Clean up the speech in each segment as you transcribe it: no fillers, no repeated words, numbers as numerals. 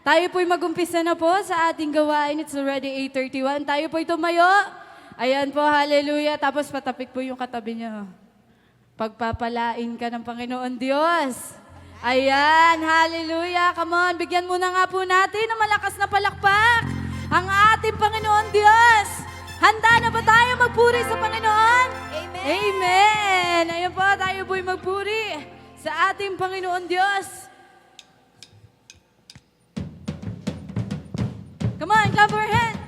Tayo po'y mag-umpisa na po sa ating gawain. It's already 8:31. Tayo po'y tumayo. Ayan po, hallelujah. Tapos patapik po yung katabi niyo. Pagpapalain ka ng Panginoon Diyos. Ayan, hallelujah. Come on, bigyan muna nga po natin ng malakas na palakpak ang ating Panginoon Diyos. Handa na ba tayo magpuri sa Panginoon? Amen. Amen. Ayan po, tayo po'y magpuri sa ating Panginoon Diyos. Come on, clap your hands.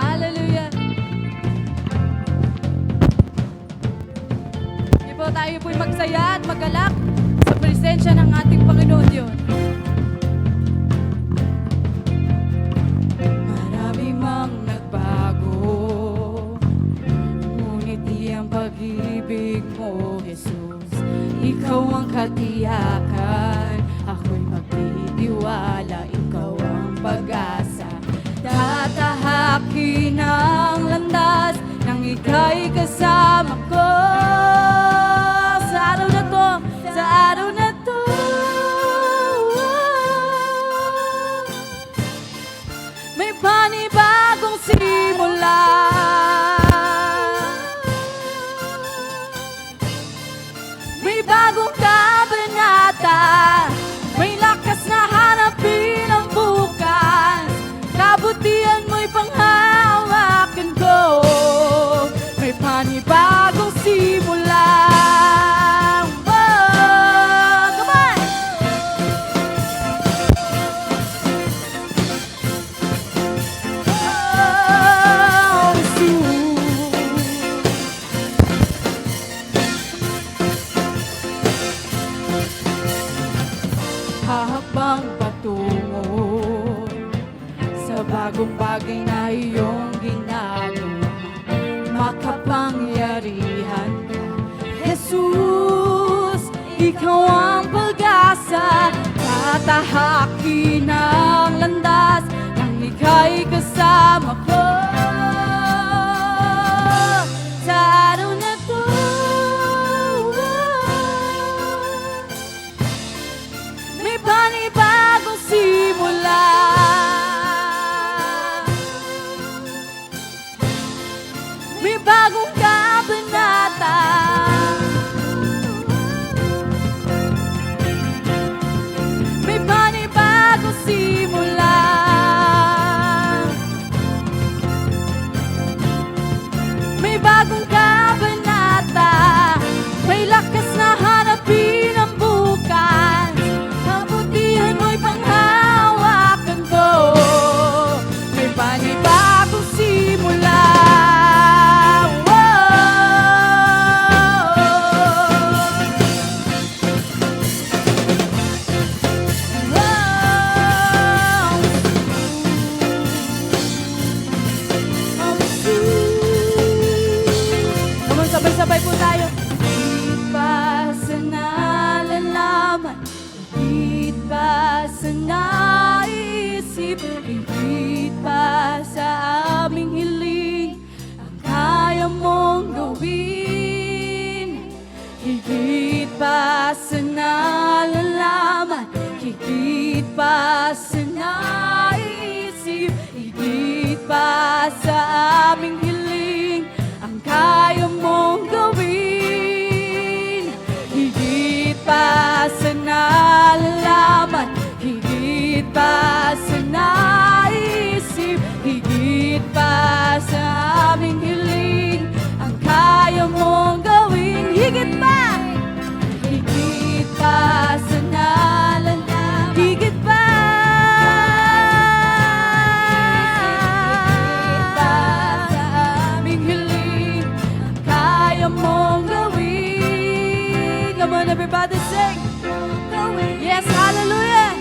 Hallelujah. Sige po, tayo po'y magsaya at magalak sa presensya ng ating Panginoon Diyos. Marami mang nagbago, ngunit iyang pag-ibig mo, Jesus. Ikaw ang katiyakan, ako'y magtitiwala, ikaw ang pag-asa. Tatahakin ang landas nang ika'y kasama ko. Sa araw na to, sa araw na to, may panibagong simula. May bagong kabanata, may lakas na hanapin ang bukas. Kabutihan mo'y panghawakan ko, may panibagong simula. Oh, come on! Oh, Jesus. Habang patungo sa bagong bagay na iyong ginagawa, makapangyarihan ka, Jesus. Ikaw ang pag-asa, tatahakin ang landas nang ika'y kasama ko. Sa araw na to, may panibagong simula. May bagong kabanata, may panibagong simula. May bagong kabanata, may lakas na hanapin ang bukas. Kabutihan mo'y panghawakan ko, may panibagong simula. Come on, sabay-sabay po tayo. Higit pa sa nalalaman, higit pa sa naisip, higit pa sa aming hiling, ang kaya mong gawin. Higit pa sa nalalaman, higit pa sa naisip, higit pa sa aming hiling, ang kaya mong gawin. Higit pa sa nalalaman, higit pa sa naisip, higit pa sa aming hiling, ang kaya mong gawin. Higit pa! Higit pa sa nalalaman, higit pa! Higit pa sa aming hiling, ang kaya mong gawin. Come on, everybody sing! Yes, hallelujah!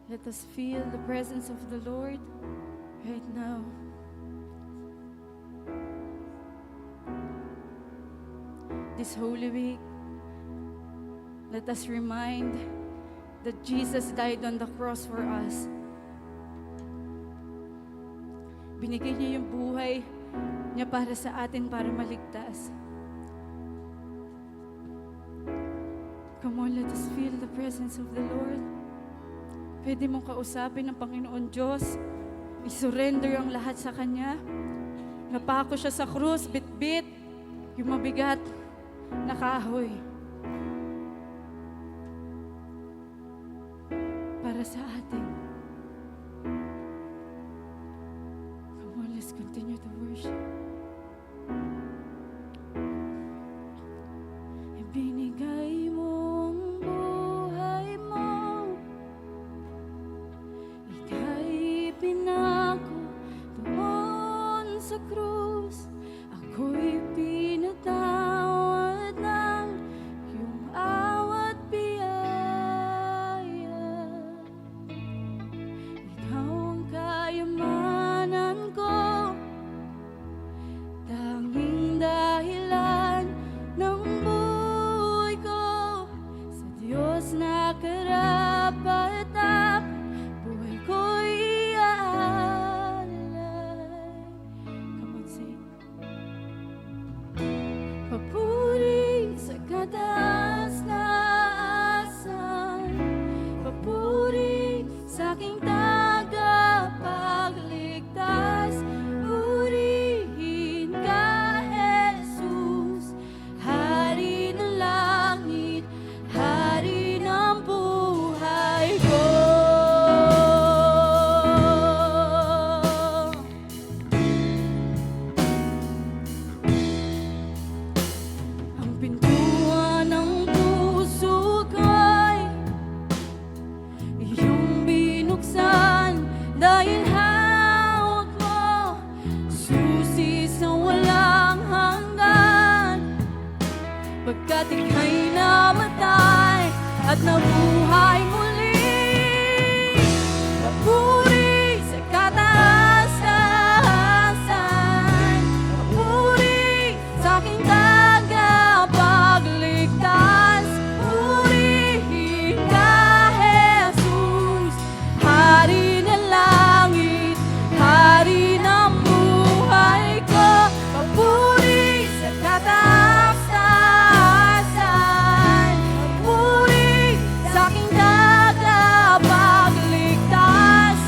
Let us feel the presence of the Lord right now. This Holy Week, let us remind that Jesus died on the cross for us. Binigay niya yung buhay niya para sa atin, para maligtas. Come on, let us feel the presence of the Lord. Pwede mong kausapin ng Panginoon Diyos. I-surrender ang lahat sa Kanya. Napako siya sa krus, bit-bit, yung mabigat na kahoy. Para sa atin. Come on, let's continue to worship. Ibinigay mo ang buhay mo. Ika'y pinako doon sa krus. Ako'y pinatawad ng iyong awat biyaya. Ikaw ang kayamanan ko, tanging dahilan ng buhay ko. Sa Diyos na karapat-dapat, buhay ko'y iaalay. Come on, sing. Papuri sa kataas na asan, papuri sa aking tagapagligtas. Purihin ka, Jesus, Hari ng langit, Hari ng buhay ko. Ang pintuan ng puso ko'y iyong binuksan, dahil hawak mo susi sa walang hanggan. Pagkat ika'y namatay at nabuhay muli, papuri sa kataasan, papuri sa aking tagapagligtas. Purihin ka, Jesus, Hari ng langit, Hari ng buhay ko. Papuri sa kataasan, papuri sa aking tagapagligtas.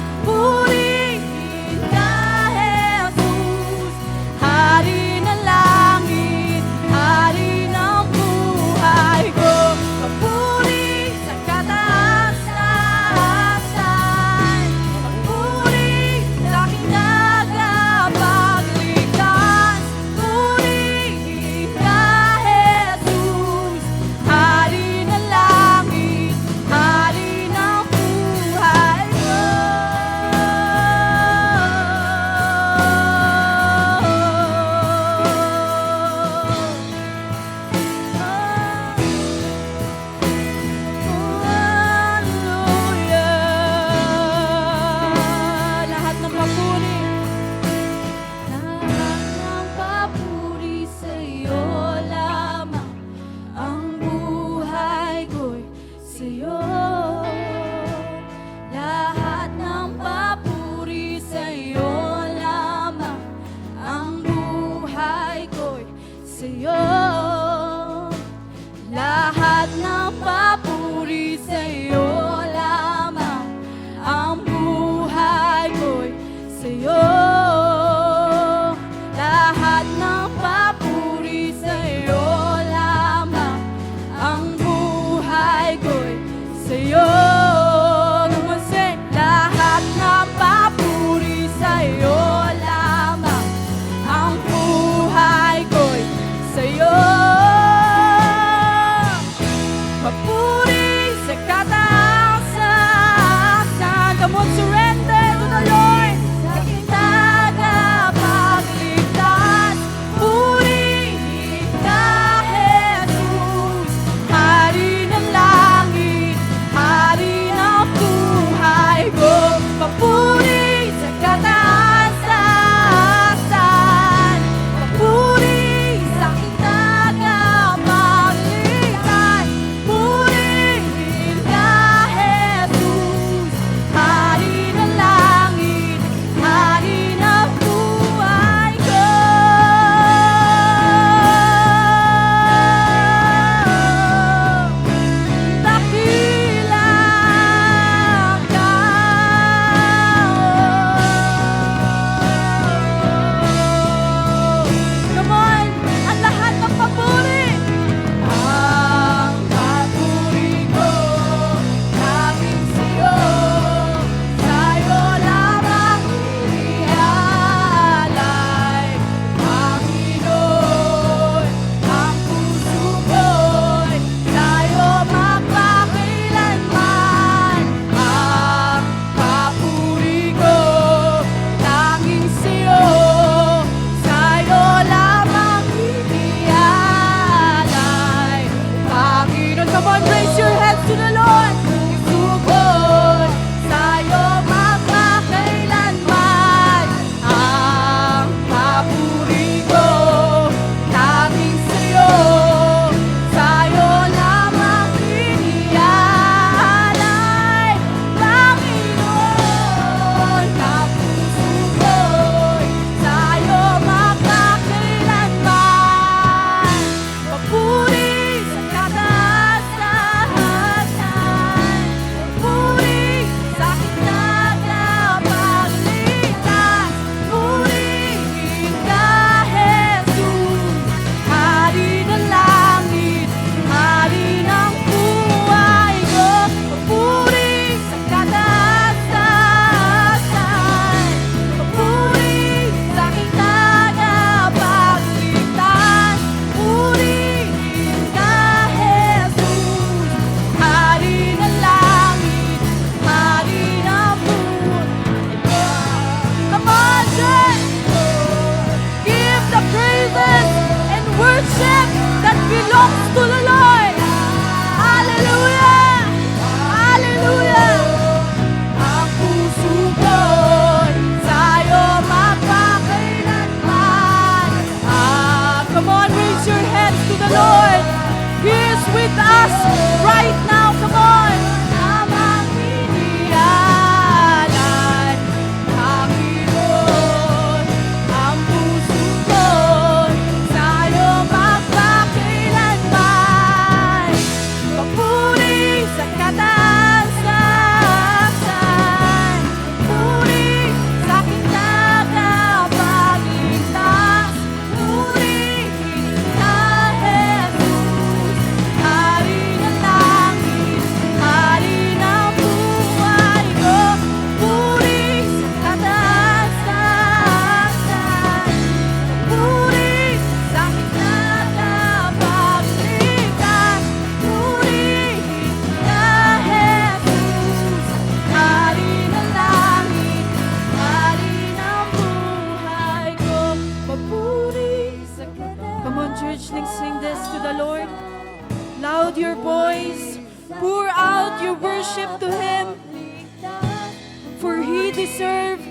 for He deserves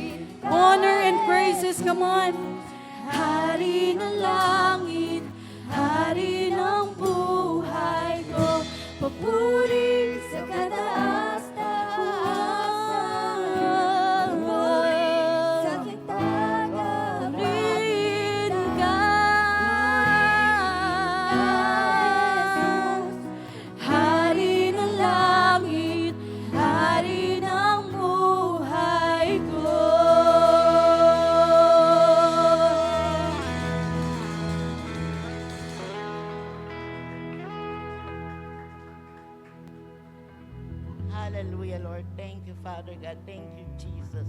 honor and praises. Come on. Hari ng langit, Hari ng buhay ko, papuri sa kataas-taasan mo, sa kitagarin ka. Hari ng langit, Hari ng buhay ko. Hallelujah, Lord. Thank you, Father God. Thank you, Jesus.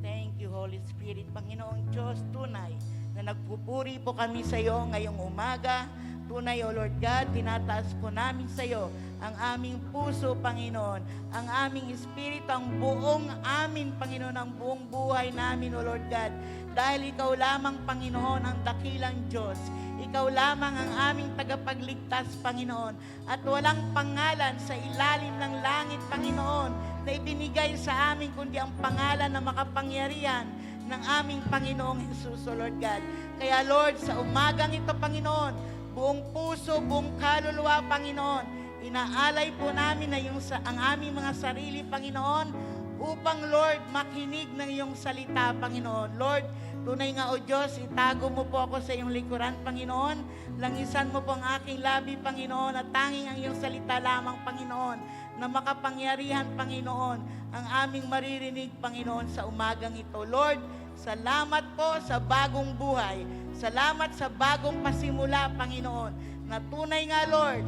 Thank you, Holy Spirit. Panginoong Diyos, tunay na nagpupuri po kami sa iyo ngayong umaga. Tunay, O Lord God, tinataas po namin sa iyo ang aming puso, Panginoon, ang aming espiritu, ang buong amin, Panginoon, ang buong buhay namin, O Lord God. Dahil Ikaw lamang, Panginoon, ang dakilang Diyos. Ikaw lamang ang aming tagapagligtas, Panginoon. At walang pangalan sa ilalim ng langit, Panginoon, na ibinigay sa amin, kundi ang pangalan na makapangyarihan ng aming Panginoong Jesus, O Lord God. Kaya, Lord, sa umagang ito, Panginoon, buong puso, buong kaluluwa, Panginoon, inaalay po namin na ang aming mga sarili, Panginoon, upang, Lord, makinig ng iyong salita, Panginoon. Lord, tunay nga, O Diyos, itago mo po ako sa iyong likuran, Panginoon. Langisan mo po ang aking labi, Panginoon, at tanging ang iyong salita lamang, Panginoon, na makapangyarihan, Panginoon, ang aming maririnig, Panginoon, sa umagang ito. Lord, salamat po sa bagong buhay. Salamat sa bagong pasimula, Panginoon, na tunay nga, Lord,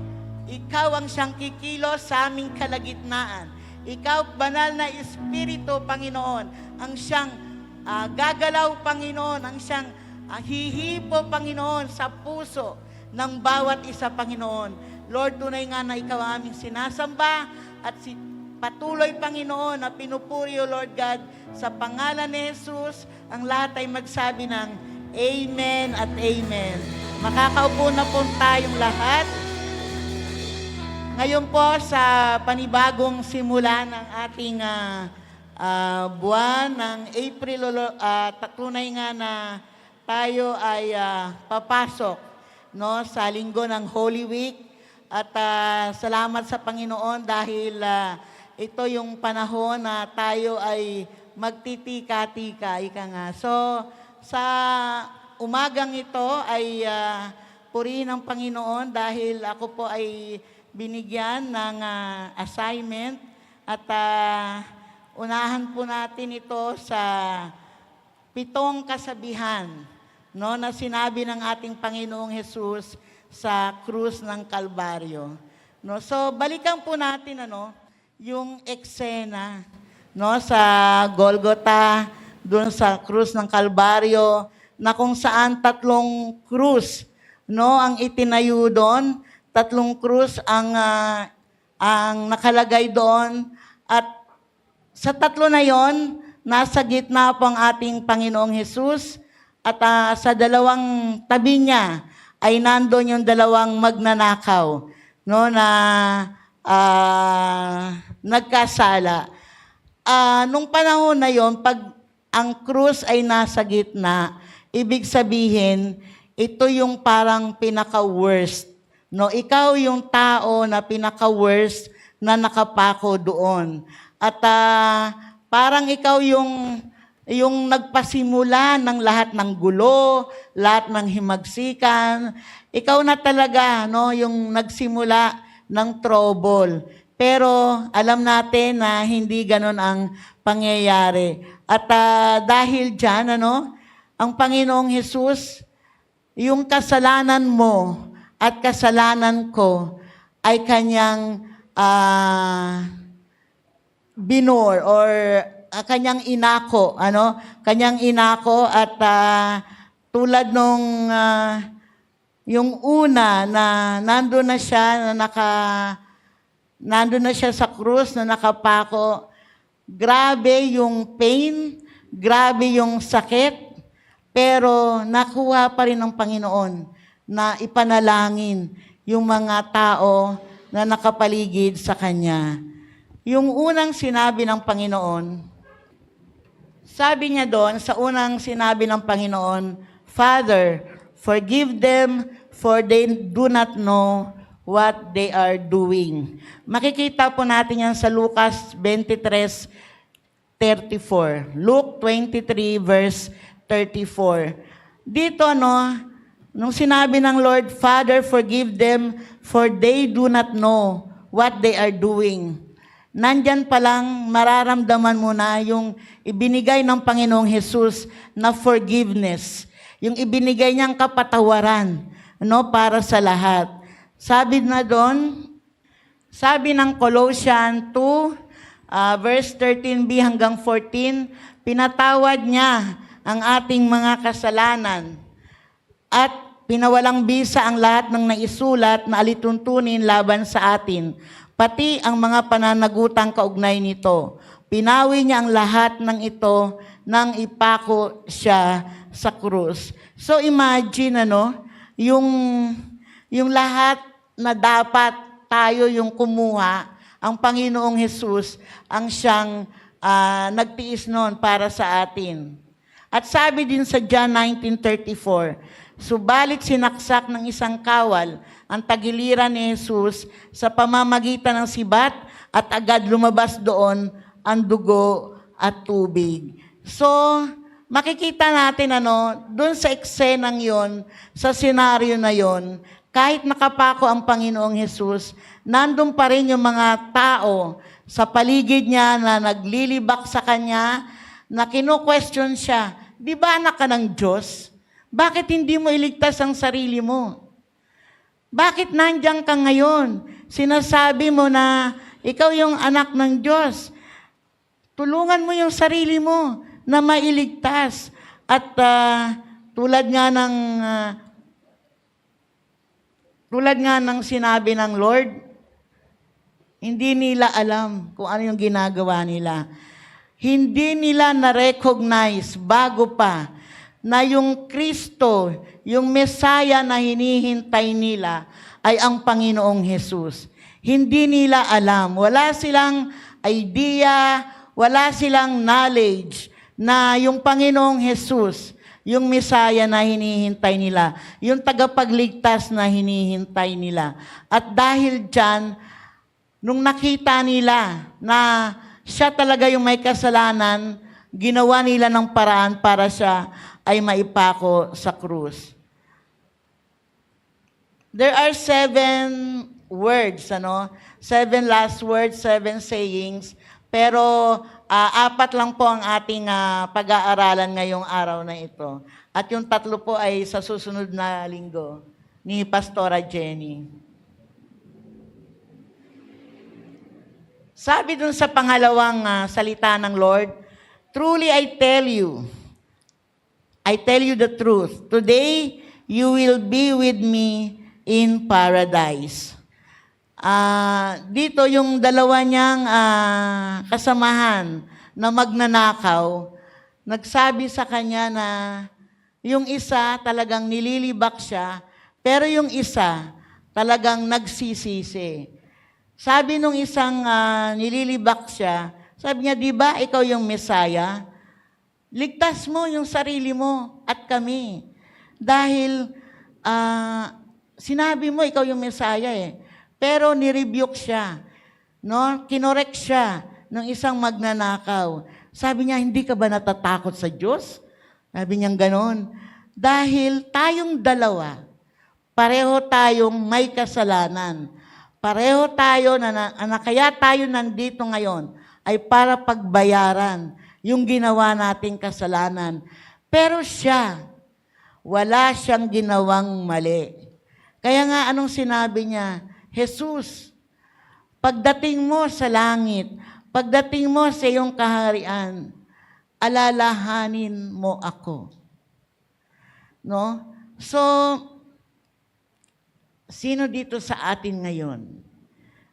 Ikaw ang siyang kikilos sa aming kalagitnaan. Ikaw, banal na Espiritu, Panginoon, ang siyang gagalaw, Panginoon, ang siyang hihipo, Panginoon, sa puso ng bawat isa, Panginoon. Lord, tunay nga na Ikaw ang aming sinasamba at patuloy, Panginoon, na pinupuri, O Lord God, sa pangalan ni Jesus, ang lahat ay magsabi ng Amen at Amen. Makakaupo na po tayong lahat. Ngayon po sa panibagong simula ng ating buwan ng April, tunay nga na tayo ay papasok, no, sa linggo ng Holy Week. At salamat sa Panginoon dahil ito yung panahon na tayo ay magtitika-tika, ika nga. So, sa umagang ito ay purihin ng Panginoon dahil ako po ay binigyan ng assignment at unahan po natin ito sa 7 kasabihan, no, na sinabi ng ating Panginoong Jesus sa krus ng Kalbaryo. No, so balikan po natin yung eksena, no, sa Golgotha, doon sa krus ng Kalbaryo, na kung saan 3 krus, no, ang itinayo doon. 3 krus ang nakalagay doon. At sa 3 na yon, nasa gitna po ang ating Panginoong Jesus. At sa 2 tabi niya ay nandoon yung 2 magnanakaw, no, na nagkasala. Nung panahon na yon, pag ang krus ay nasa gitna, ibig sabihin, ito yung parang pinaka-worst. No, ikaw yung tao na pinaka-worst na nakapako doon. At parang ikaw yung nagpasimula ng lahat ng gulo, lahat ng himagsikan. Ikaw na talaga, no, yung nagsimula ng trouble. Pero alam natin na hindi ganon ang pangyayari. At dahil dyan, ang Panginoong Jesus, yung kasalanan mo at kasalanan ko ay kanyang binor or kanyang inako, kanyang inako. At tulad nung yung una na nandun na siya sa krus na nakapako, grabe yung pain, grabe yung sakit, pero nakuha pa rin ng Panginoon na ipanalangin yung mga tao na nakapaligid sa Kanya. Yung unang sinabi ng Panginoon, Sabi niya doon, sa unang sinabi ng Panginoon, Father, forgive them for they do not know what they are doing. Makikita po natin yan sa Lucas 23:34. Luke 23 verse 34. Dito, nung sinabi ng Lord, Father, forgive them for they do not know what they are doing. Nandyan pa lang mararamdaman mo na yung ibinigay ng Panginoong Jesus na forgiveness. Yung ibinigay niyang kapatawaran, para sa lahat. Sabi na doon, sabi ng Colossians 2, verse 13b hanggang 14, pinatawad niya ang ating mga kasalanan at pinawalang bisa ang lahat ng naisulat na alituntunin laban sa atin, pati ang mga pananagutang kaugnay nito. Pinawi niya ang lahat ng ito nang ipako siya sa krus. So imagine, yung lahat na dapat tayo yung kumuha, ang Panginoong Jesus ang siyang nagtiis noon para sa atin. At sabi din sa John 19:34, subalit sinaksak ng isang kawal ang tagiliran ni Jesus sa pamamagitan ng sibat at agad lumabas doon ang dugo at tubig. So, makikita natin doon sa eksenang yon, sa senaryo na yon, kahit nakapako ang Panginoong Jesus, nandun pa rin yung mga tao sa paligid niya na naglilibak sa kanya, na kino-question siya, di ba anak ka ng Diyos? Bakit hindi mo iligtas ang sarili mo? Bakit nandiyan ka ngayon? Sinasabi mo na ikaw yung anak ng Diyos. Tulungan mo yung sarili mo na mailigtas. At tulad nga ng sinabi ng Lord, hindi nila alam kung ano yung ginagawa nila. Hindi nila na-recognize bago pa na yung Kristo, yung Mesaya na hinihintay nila ay ang Panginoong Jesus. Hindi nila alam. Wala silang idea, wala silang knowledge na yung Panginoong Jesus, yung Mesaya na hinihintay nila, yung tagapagligtas na hinihintay nila. At dahil dyan, nung nakita nila na siya talaga yung may kasalanan, ginawa nila ng paraan para siya ay maipako sa krus. There are 7 words, 7 last words, 7 sayings, pero 4 lang po ang ating pag-aaralan ngayong araw na ito. At yung 3 po ay sa susunod na linggo ni Pastora Jenny. Sabi dun sa pangalawang salita ng Lord, truly I tell you the truth. Today, you will be with me in paradise. Dito yung dalawa niyang kasamahan na magnanakaw, nagsabi sa kanya na yung isa talagang nililibak siya, pero yung isa talagang nagsisisi. Sabi nung isang nililibak siya, sabi niya, di ba ikaw yung Mesaya? Ligtas mo yung sarili mo at kami. Dahil sinabi mo ikaw yung Mesaya eh. Pero nirebuke siya. Kinorek siya ng isang magnanakaw. Sabi niya, hindi ka ba natatakot sa Diyos? Sabi niya ganon. Dahil tayong dalawa, pareho tayong may kasalanan. Pareho tayo na kaya tayo nandito ngayon ay para pagbayaran yung ginawa nating kasalanan. Pero siya, wala siyang ginawang mali. Kaya nga anong sinabi niya? Jesus, pagdating mo sa langit, pagdating mo sa iyong kaharian, alalahanin mo ako. So, sino dito sa atin ngayon?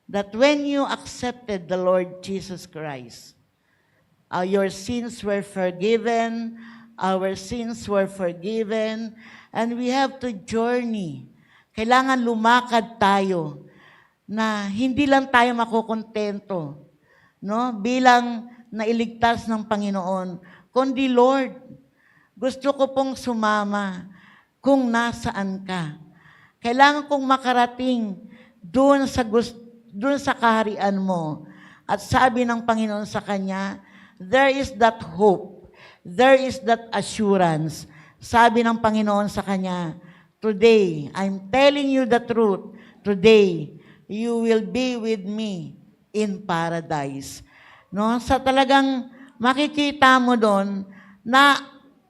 That when you accepted the Lord Jesus Christ, your sins were forgiven, our sins were forgiven, and we have to journey. Kailangan lumakad tayo na hindi lang tayo makukontento, bilang nailigtas ng Panginoon, kundi Lord, gusto ko pong sumama kung nasaan ka. Kailangan kong makarating doon sa kaharian mo. At sabi ng Panginoon sa kanya, there is that hope. There is that assurance. Sabi ng Panginoon sa kanya, today, I'm telling you the truth. Today, you will be with me in paradise. No? Sa talagang makikita mo doon na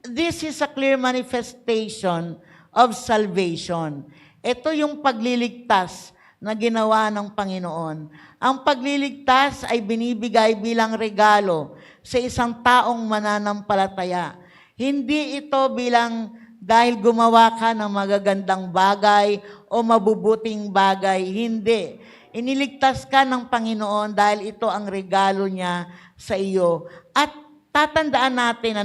this is a clear manifestation of salvation. Ito yung pagliligtas na ginawa ng Panginoon. Ang pagliligtas ay binibigay bilang regalo sa isang taong mananampalataya. Hindi ito bilang dahil gumawa ka ng magagandang bagay o mabubuting bagay. Hindi. Iniligtas ka ng Panginoon dahil ito ang regalo niya sa iyo. At tatandaan natin,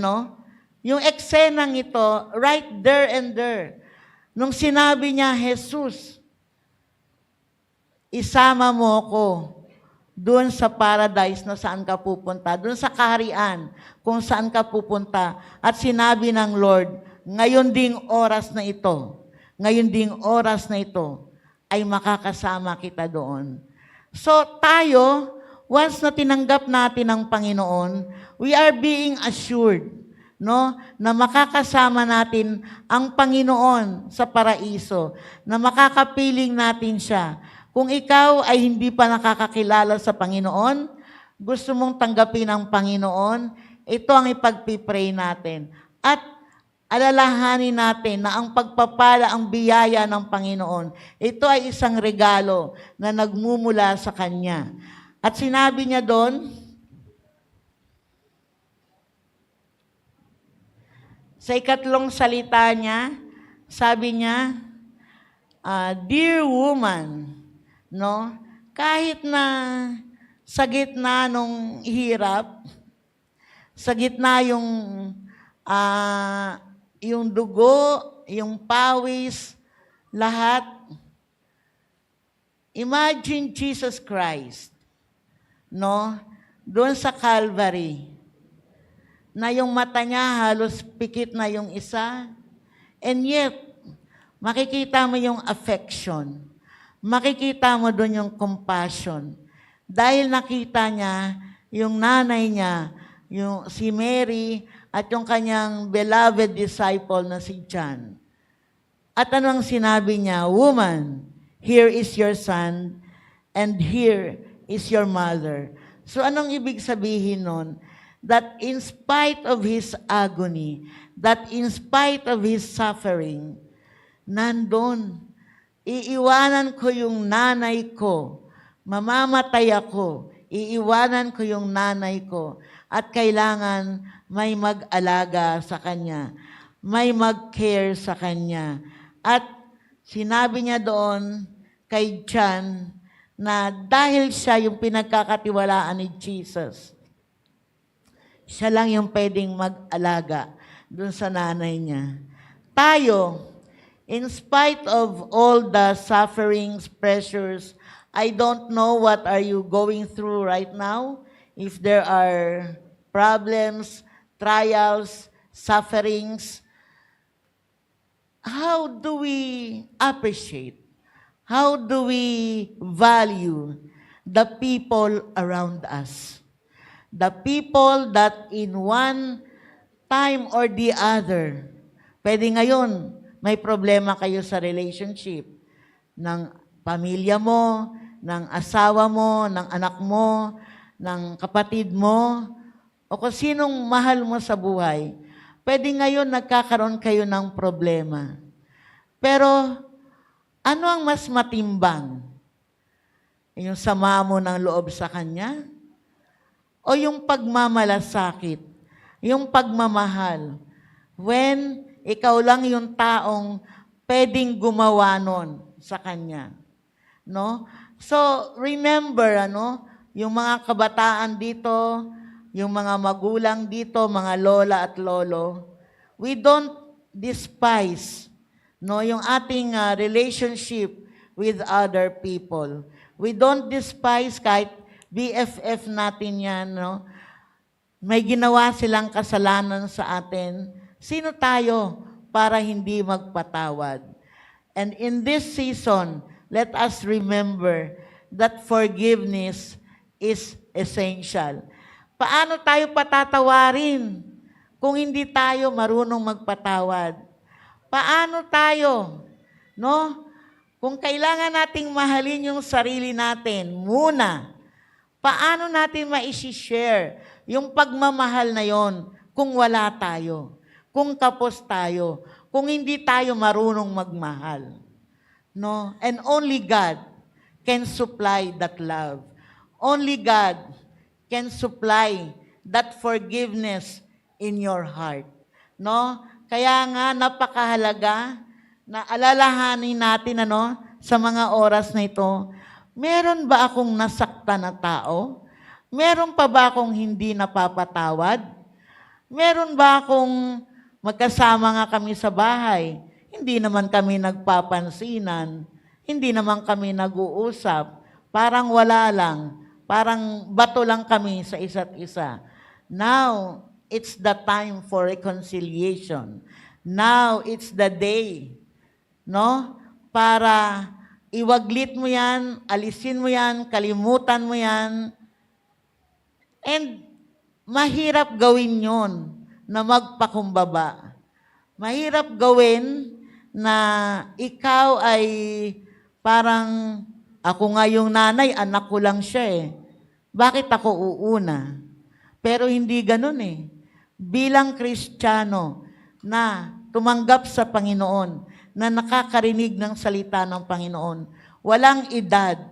yung eksenang ito, right there and there. Nung sinabi niya, Jesus, isama mo ko doon sa paradise na saan ka pupunta, doon sa kaharian kung saan ka pupunta. At sinabi ng Lord, ngayon ding oras na ito, ay makakasama kita doon. So tayo, once na tinanggap natin ang Panginoon, we are being assured, na makakasama natin ang Panginoon sa paraiso, na makakapiling natin siya. Kung ikaw ay hindi pa nakakakilala sa Panginoon, gusto mong tanggapin ang Panginoon, ito ang ipagpipray natin. At alalahanin natin na ang pagpapala, ang biyaya ng Panginoon, ito ay isang regalo na nagmumula sa Kanya. At sinabi niya doon, sa ikatlong salita niya, sabi niya, dear woman, kahit na sa gitna nung hirap, sa gitna yung dugo, yung pawis, lahat. Imagine Jesus Christ, doon sa Calvary, na yung mata niya halos pikit na yung isa, and yet, makikita mo yung affection, makikita mo doon yung compassion, dahil nakita niya yung nanay niya, yung si Mary, at yung kanyang beloved disciple na si John. At ano ang sinabi niya? Woman, here is your son, and here is your mother. So anong ibig sabihin nun? That in spite of his agony, that in spite of his suffering, nandun, iiwanan ko yung nanay ko, mamamatay ako, iiwanan ko yung nanay ko, at kailangan may mag-alaga sa kanya, may mag-care sa kanya. At sinabi niya doon kay John na dahil siya yung pinagkakatiwalaan ni Jesus, siya lang yung pwedeng mag-alaga doon sa nanay niya. Tayo, in spite of all the sufferings, pressures, I don't know what are you going through right now. If there are problems, trials, sufferings, how do we appreciate? How do we value the people around us? The people that in one time or the other, pwede ngayon, may problema kayo sa relationship ng pamilya mo, ng asawa mo, ng anak mo, ng kapatid mo, o kung sinong mahal mo sa buhay, pwede ngayon nagkakaroon kayo ng problema. Pero, ano ang mas matimbang? Yung sama mo ng loob sa Kanya? O yung pagmamalasakit? Yung pagmamahal? When ikaw lang yung taong pwedeng gumawa nun sa Kanya. So, remember, yung mga kabataan dito, yung mga magulang dito, mga lola at lolo, we don't despise yung ating relationship with other people. We don't despise kahit BFF natin yan. may ginawa silang kasalanan sa atin, sino tayo para hindi magpatawad? And in this season, let us remember that forgiveness is essential. Paano tayo patatawarin kung hindi tayo marunong magpatawad? Paano tayo, no? Kung kailangan nating mahalin yung sarili natin muna, paano natin ma-share yung pagmamahal na yon kung wala tayo, kung kapos tayo, kung hindi tayo marunong magmahal? No? And only God can supply that love. Only God can supply that forgiveness in your heart. No? Kaya nga napakahalaga na alalahanin natin sa mga oras na ito, meron ba akong nasaktan na tao? Meron pa ba akong hindi napapatawad? Meron ba akong magkasama nga kami sa bahay? Hindi naman kami nagpapansinan. Hindi naman kami nag-uusap. Parang wala lang. Parang bato lang kami sa isa't isa. Now, it's the time for reconciliation. Now, it's the day, no? Para iwaglit mo yan, alisin mo yan, kalimutan mo yan. And mahirap gawin yon na magpakumbaba. Mahirap gawin na ikaw ay parang, ako nga yung nanay, anak ko lang siya eh. Bakit ako uuna? Pero hindi ganun eh. Bilang Kristiyano na tumanggap sa Panginoon, na nakakarinig ng salita ng Panginoon, walang edad,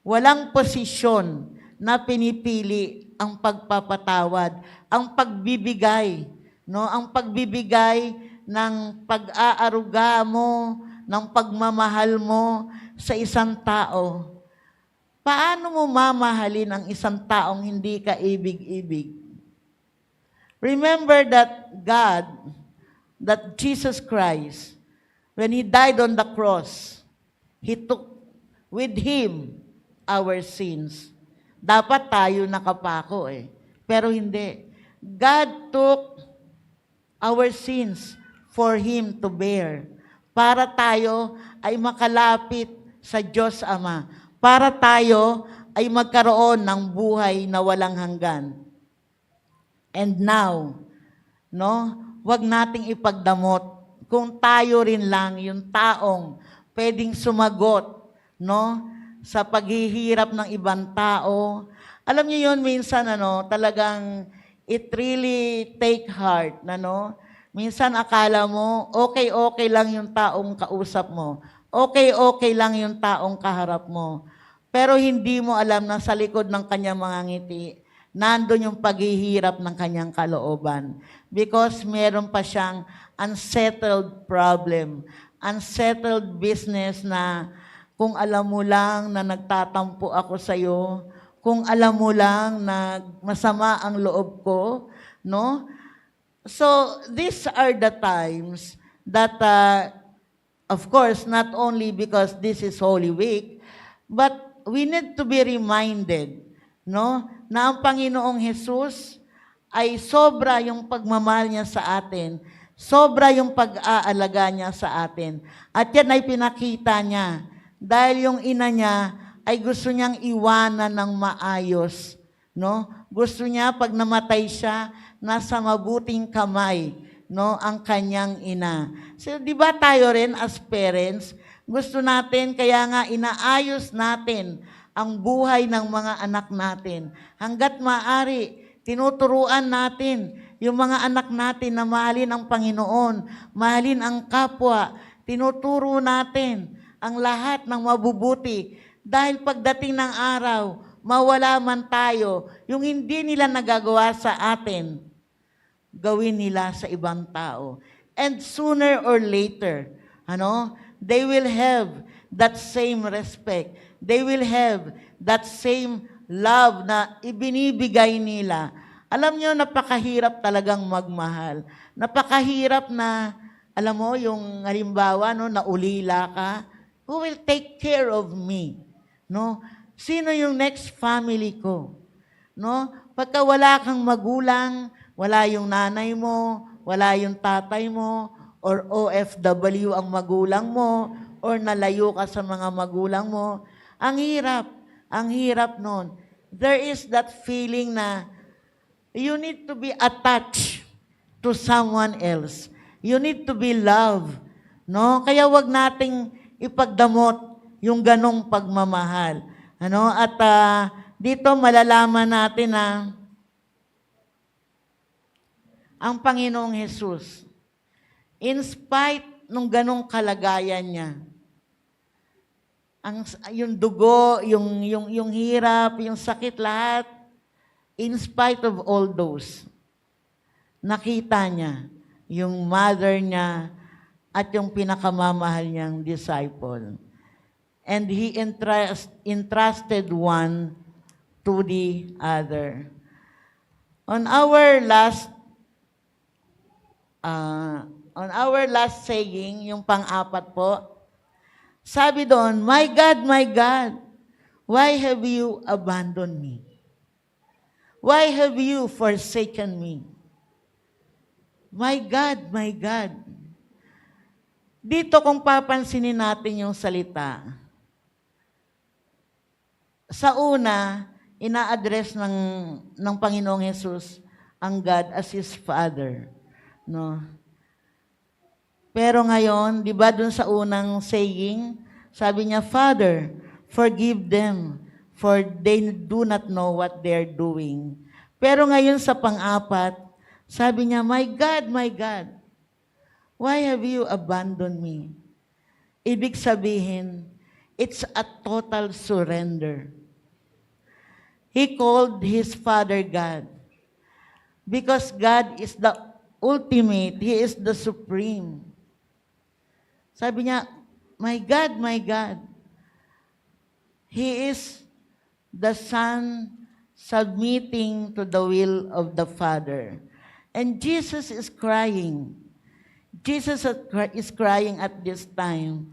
walang posisyon na pinipili ang pagpapatawad, ang pagbibigay, no? Ang pagbibigay ng pag-aaruga mo, ng pagmamahal mo sa isang tao. Paano mo mamahalin ang isang taong hindi ka ibig-ibig? Remember that God, that Jesus Christ, when He died on the cross, He took with Him our sins. Dapat tayo nakapako eh. Pero hindi. God took our sins for Him to bear. Para tayo ay makalapit sa Diyos Ama. Para tayo ay magkaroon ng buhay na walang hanggan. And now, no, wag nating ipagdamot kung tayo rin lang yung taong pwedeng sumagot, no, sa paghihirap ng ibang tao. Alam niyo yun, minsan, talagang it really take heart, minsan akala mo, okay lang yung taong kausap mo. Okay lang yung taong kaharap mo. Pero hindi mo alam na sa likod ng kanyang mga ngiti, nandun yung paghihirap ng kanyang kalooban. Because meron pa siyang unsettled problem, unsettled business na kung alam mo lang na nagtatampo ako sa'yo, kung alam mo lang na masama ang loob ko, no? So, these are the times that, of course, not only because this is Holy Week, but we need to be reminded, no, na ang Panginoong Jesus ay sobra yung pagmamahal niya sa atin, sobra yung pag-aalaga niya sa atin. At yan ay pinakita niya dahil yung ina niya ay gusto niyang iwanan ng maayos, no? Gusto niya pag namatay siya, nasa mabuting kamay, no, ang kanyang ina. So, di ba tayo rin as parents, gusto natin, kaya nga inaayos natin ang buhay ng mga anak natin. Hanggat maaari, tinuturuan natin yung mga anak natin na mahalin ang Panginoon, mahalin ang kapwa, tinuturo natin ang lahat ng mabubuti. Dahil pagdating ng araw, mawala man tayo, yung hindi nila nagagawa sa atin, gawin nila sa ibang tao. And sooner or later, they will have that same respect. They will have that same love na ibinibigay nila. Alam nyo, napakahirap talagang magmahal. Napakahirap na, alam mo, yung halimbawa, naulila ka, who will take care of me? No? Sino yung next family ko? No? Pagka wala kang magulang, wala yung nanay mo, wala yung tatay mo, or OFW ang magulang mo, or nalayo ka sa mga magulang mo, ang hirap nun. There is that feeling na you need to be attached to someone else. You need to be loved. No? Kaya wag nating ipagdamot yung ganong pagmamahal. Ano? At dito malalaman natin na ang Panginoong Jesus, in spite nung ganong kalagayan niya, yung dugo, yung hirap, yung sakit, lahat, in spite of all those, nakita niya yung mother niya at yung pinakamamahal niyang disciple. And he entrusted one to the other. On our last saying, yung pang-apat po, sabi doon, my God, why have you abandoned me? Why have you forsaken me? My God, my God. Dito kung papansinin natin yung salita, sa una, ina-address ng Panginoong Jesus ang God as His Father. No? Pero ngayon, di ba dun sa unang saying, sabi niya, Father, forgive them, for they do not know what they're doing. Pero ngayon sa pang-apat, sabi niya, my God, why have you abandoned me? Ibig sabihin, it's a total surrender. He called his Father God. Because God is the ultimate, He is the supreme. Sabi niya, my God, He is the Son submitting to the will of the Father. And Jesus is crying. Jesus is crying at this time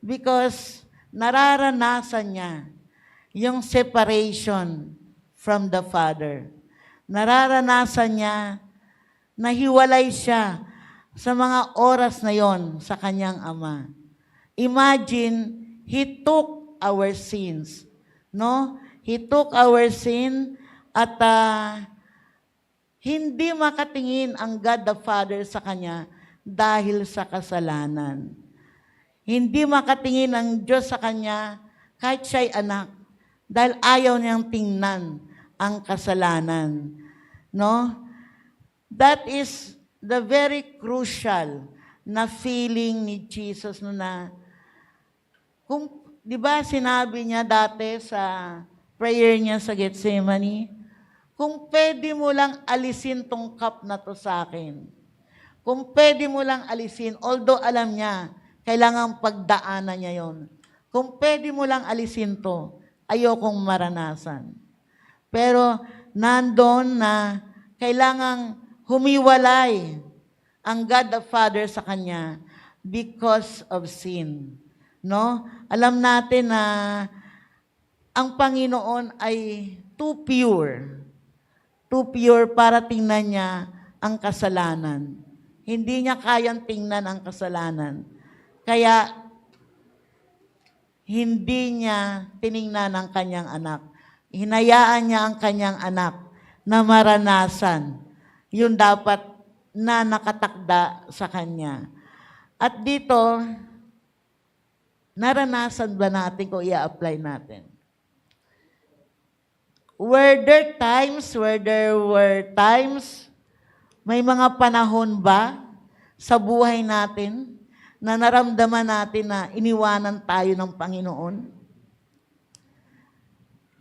because nararanasan niya yung separation from the Father. Nararanasan niya na hiwalay siya sa mga oras na yon sa kanyang Ama. Imagine, He took our sins. No? He took our sin at hindi makatingin ang God the Father sa Kanya dahil sa kasalanan. Hindi makatingin ang Diyos sa Kanya kahit siya'y anak dahil ayaw niyang tingnan ang kasalanan. No? That is the very crucial na feeling ni Jesus no na kung, di ba sinabi niya dati sa prayer niya sa Gethsemane, kung pwede mo lang alisin tong cup na to sa akin, kung pwede mo lang alisin, although alam niya, kailangan pagdaanan niya yon. Kung pwede mo lang alisin to, ayokong maranasan. Pero nandun na kailangang humiwalay ang God the Father sa Kanya because of sin. No? Alam natin na ang Panginoon ay too pure para tingnan niya ang kasalanan. Hindi niya kayang tingnan ang kasalanan. Kaya, hindi niya tiningnan ang kanyang anak. Hinayaan niya ang kanyang anak na maranasan yung dapat na nakatakda sa kanya. At dito, naranasan ba natin kung i-apply natin? Were there times, may mga panahon ba sa buhay natin na naramdaman natin na iniwanan tayo ng Panginoon?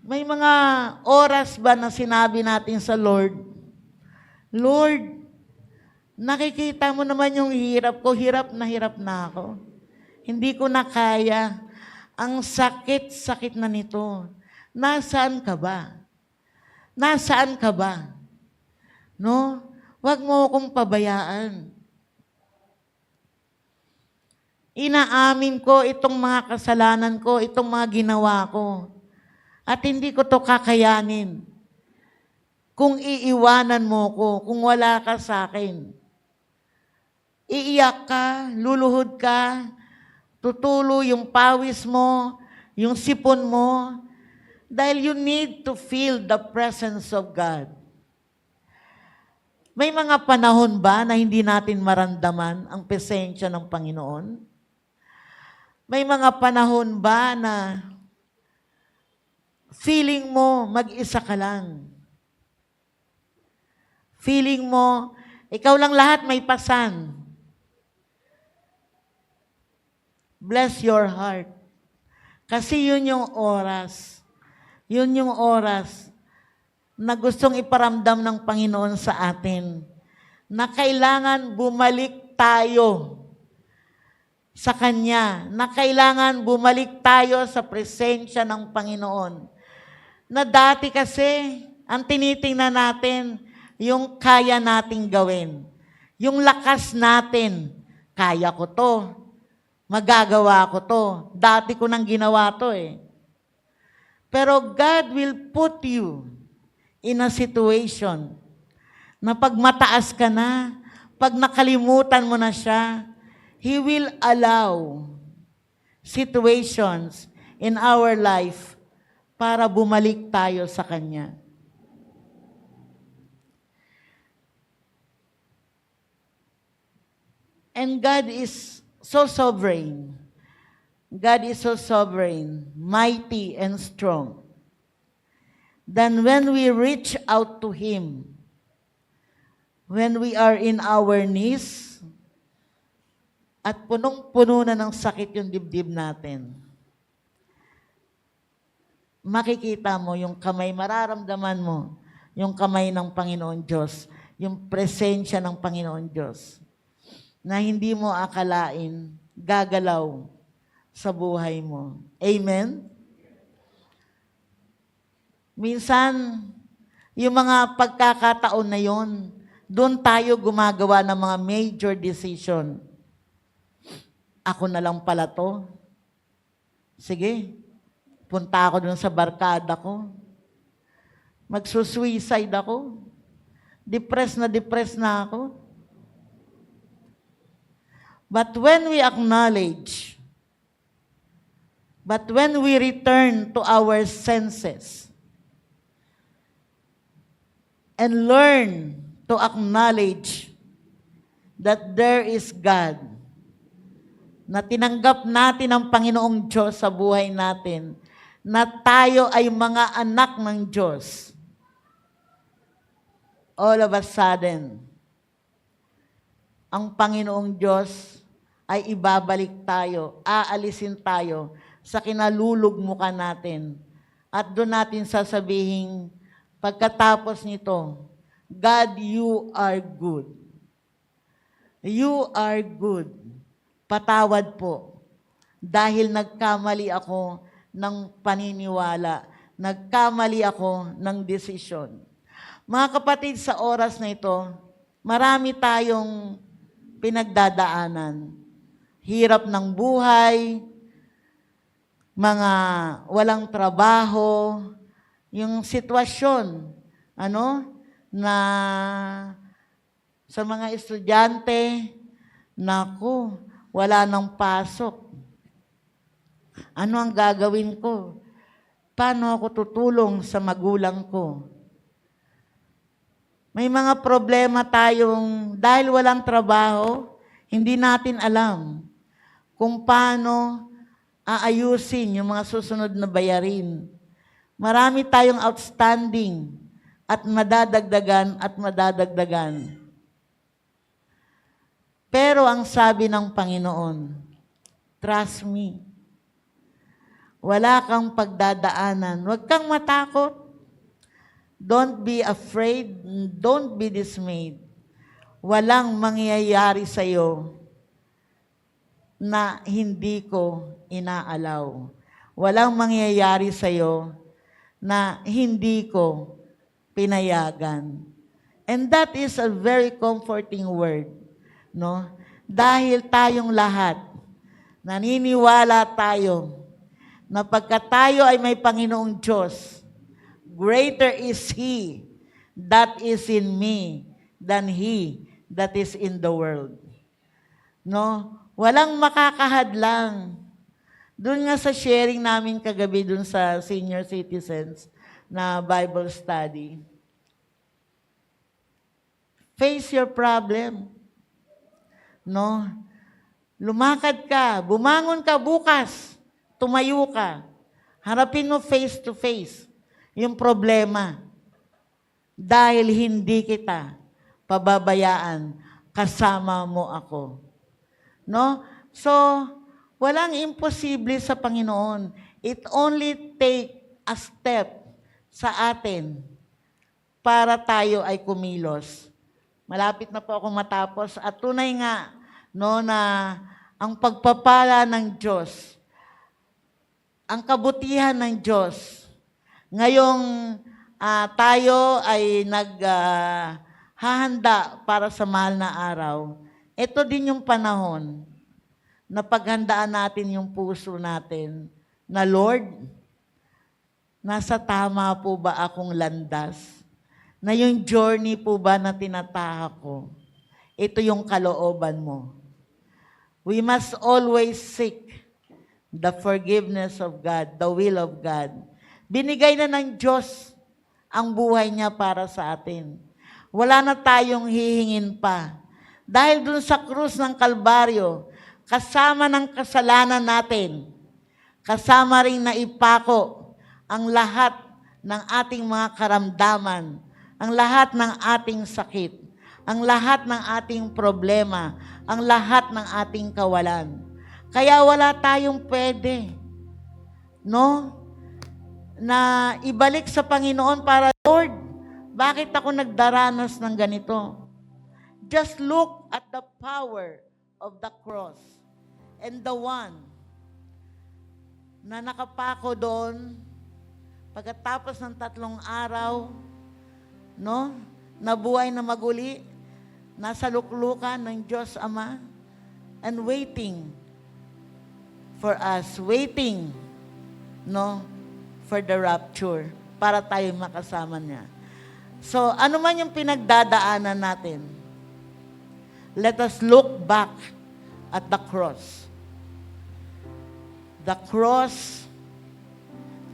May mga oras ba na sinabi natin sa Lord, Lord, nakikita mo naman yung hirap ko, hirap na ako. Hindi ko na kaya. Ang sakit na nito. Nasaan ka ba? Nasaan ka ba? No? Huwag mo akong pabayaan. Inaamin ko itong mga kasalanan ko, itong mga ginawa ko. At hindi ko to kakayanin. kung iiwanan mo ko, kung wala ka sa akin. Iiyak ka, luluhod ka, tutulo yung pawis mo, yung sipon mo, dahil you need to feel the presence of God. May mga panahon ba na hindi natin maramdaman ang presensya ng Panginoon? May mga panahon ba na feeling mo mag-isa ka lang? Feeling mo, ikaw lang lahat may pasan. Bless your heart. Kasi yun yung oras. Yun yung oras na gustong iparamdam ng Panginoon sa atin na kailangan bumalik tayo sa Kanya, na kailangan bumalik tayo sa presensya ng Panginoon. Na dati kasi, ang tinitingnan natin, yung kaya nating gawin. Yung lakas natin, kaya ko to, magagawa ko to, dati ko nang ginawa to eh. Pero God will put you in a situation na pag mataas ka na, pag nakalimutan mo na siya, He will allow situations in our life para bumalik tayo sa Kanya. And God is so sovereign. God is so sovereign, mighty and strong. Then when we reach out to Him, when we are in our knees, at punong-puno na ng sakit yung dibdib natin, makikita mo yung kamay, mararamdaman mo yung kamay ng Panginoon Diyos, yung presensya ng Panginoon Diyos, na hindi mo akalain gagalaw sa buhay mo. Amen? Minsan, yung mga pagkakataon na yon, doon tayo gumagawa ng mga major decision. Ako na lang pala to. Sige, punta ako dun sa barkada ko. Magsusuicide ako. Depressed na ako. But when we return to our senses and learn to acknowledge that there is God, na tinanggap natin ang Panginoong Diyos sa buhay natin, na tayo ay mga anak ng Diyos, all of a sudden, ang Panginoong Diyos ay ibabalik tayo, aalisin tayo sa kinalulugmukan natin. At doon natin sasabihin, pagkatapos nito, God, you are good. You are good. Patawad po, dahil nagkamali ako ng paniniwala, nagkamali ako ng desisyon. Mga kapatid, sa oras na ito, marami tayong pinagdadaanan. Hirap ng buhay, mga walang trabaho, yung sitwasyon, na sa mga estudyante, naku, wala nang pasok. Ano ang gagawin ko? Paano ako tutulong sa magulang ko? May mga problema tayong dahil walang trabaho, hindi natin alam kung paano aayusin yung mga susunod na bayarin. Marami tayong outstanding at madadagdagan. Pero ang sabi ng Panginoon, trust me. Wala kang pagdadaanan. Huwag kang matakot. Don't be afraid. Don't be dismayed. Walang mangyayari sa iyo na hindi ko inaalaw. Walang mangyayari sa iyo na hindi ko pinayagan. And that is a very comforting word. No? Dahil tayong lahat, naniniwala tayo na pagka tayo ay may Panginoong Diyos, greater is He that is in me than he that is in the world. No? Walang makakahadlang. Doon nga sa sharing namin kagabi doon sa senior citizens na Bible study. Face your problem. No? Lumakad ka, bumangon ka bukas, tumayo ka. Harapin mo face to face yung problema. Dahil hindi kita pababayaan, kasama mo ako. No? So, walang imposible sa Panginoon. It only take a step sa atin para tayo ay kumilos. Malapit na po ako matapos at tunay nga no, na ang pagpapala ng Diyos, ang kabutihan ng Diyos, ngayong tayo ay naghahanda para sa mahal na araw, ito din yung panahon na paghandaan natin yung puso natin na, Lord, nasa tama po ba akong landas? Na yung journey po ba na tinatahak ko, ito yung kalooban mo. We must always seek the forgiveness of God, the will of God. Binigay na ng Diyos ang buhay niya para sa atin. Wala na tayong hihingin pa. Dahil dun sa krus ng Kalbaryo, kasama ng kasalanan natin, kasama rin na ipako ang lahat ng ating mga karamdaman, ang lahat ng ating sakit, ang lahat ng ating problema, ang lahat ng ating kawalan. Kaya wala tayong pwede, no? Na ibalik sa Panginoon para, Lord, bakit ako nagdaranas ng ganito? Just look at the power of the cross and the one na nakapako doon pagkatapos ng 3 araw, no? Nabuhay na maguli, nasa luklukan ng Diyos Ama, and waiting for us, waiting, no, for the rapture, para tayo makasama niya. So, ano man yung pinagdadaanan natin, let us look back at the cross. The cross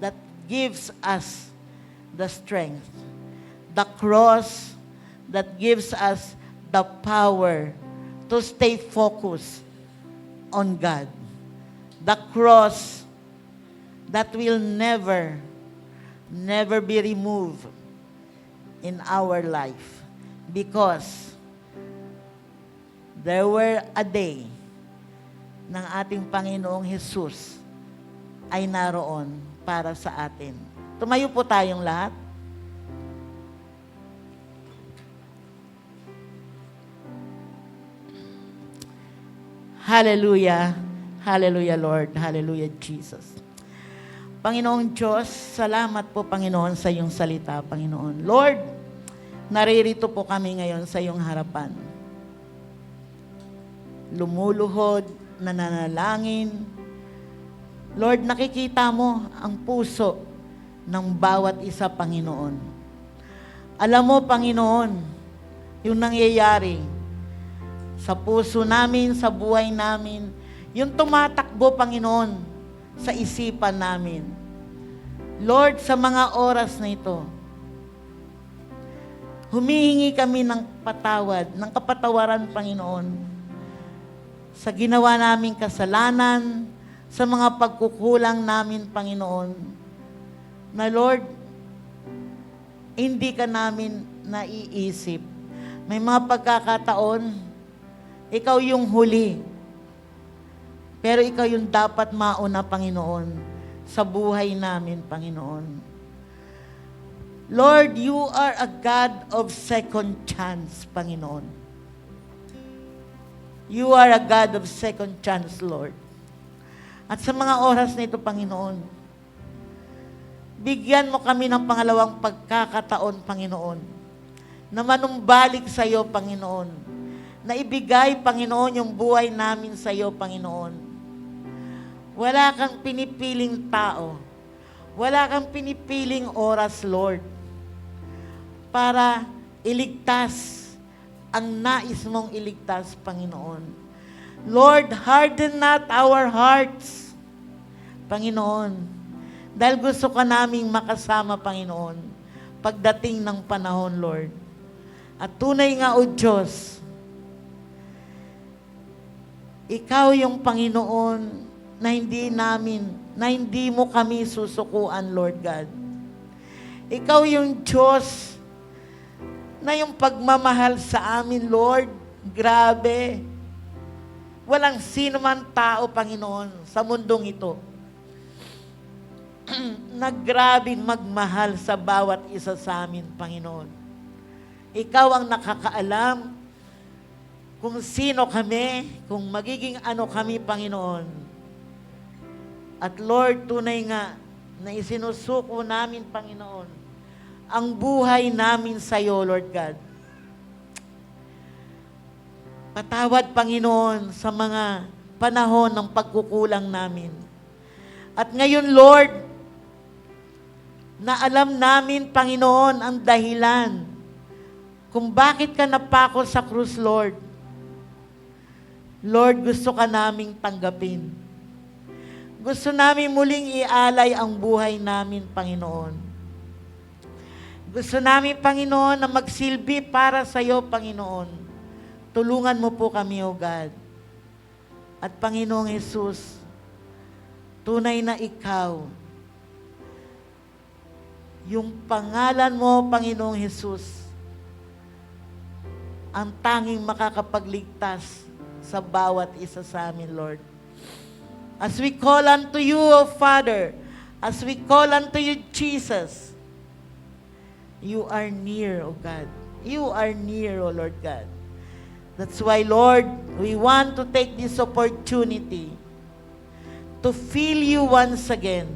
that gives us the strength. The cross that gives us the power to stay focused on God. The cross that will never be removed in our life. Because there were a day ng ating Panginoong Jesus ay naroon para sa atin. Tumayo po tayong lahat. Hallelujah. Hallelujah, Lord. Hallelujah, Jesus. Panginoong Diyos, salamat po, Panginoon, sa iyong salita, Panginoon. Lord, naririto po kami ngayon sa iyong harapan. Lumuluhod, nananalangin. Lord, nakikita mo ang puso ng bawat isa, Panginoon. Alam mo, Panginoon, yung nangyayari sa puso namin, sa buhay namin, yung tumatakbo, Panginoon, sa isipan namin. Lord, sa mga oras na ito, humihingi kami ng patawad, ng kapatawaran, Panginoon, sa ginawa naming kasalanan, sa mga pagkukulang namin, Panginoon, na Lord, hindi ka namin naiisip. May mga pagkakataon, ikaw yung huli. Pero ikaw yung dapat mauna, Panginoon, sa buhay namin, Panginoon. Lord, you are a God of second chance, Panginoon. You are a God of second chance, Lord. At sa mga oras na ito, Panginoon, bigyan mo kami ng pangalawang pagkakataon, Panginoon, na manumbalik sa iyo, Panginoon, na ibigay, Panginoon, yung buhay namin sa iyo, Panginoon. Wala kang pinipiling tao. Wala kang pinipiling oras, Lord. para iligtas ang nais mong iligtas, Panginoon. Lord, harden not our hearts, Panginoon, dahil gusto ka naming makasama, Panginoon, pagdating ng panahon, Lord. At tunay nga, O Diyos, Ikaw yung Panginoon na hindi mo kami susukuan, Lord God. Ikaw yung Diyos na yung pagmamahal sa amin, Lord, grabe. Walang sino man tao, Panginoon, sa mundong ito na grabing magmahal sa bawat isa sa amin, Panginoon. Ikaw ang nakakaalam kung sino kami, kung magiging ano kami, Panginoon. At Lord, tunay nga na isinusuko namin, Panginoon, ang buhay namin sa iyo, Lord God. Patawad, Panginoon, sa mga panahon ng pagkukulang namin. At ngayon, Lord, na alam namin, Panginoon, ang dahilan kung bakit ka napako sa krus, Lord. Lord, gusto ka naming tanggapin. Gusto namin muling ialay ang buhay namin, Panginoon. Gusto namin, Panginoon, na magsilbi para sa iyo, Panginoon. Tulungan mo po kami, O God. At Panginoong Jesus, tunay na ikaw, yung pangalan mo, Panginoong Jesus, ang tanging makakapagligtas sa bawat isa sa amin, Lord. As we call unto you, O Father, as we call unto you, Jesus, you are near, O God. You are near, O Lord God. That's why, Lord, we want to take this opportunity to feel you once again,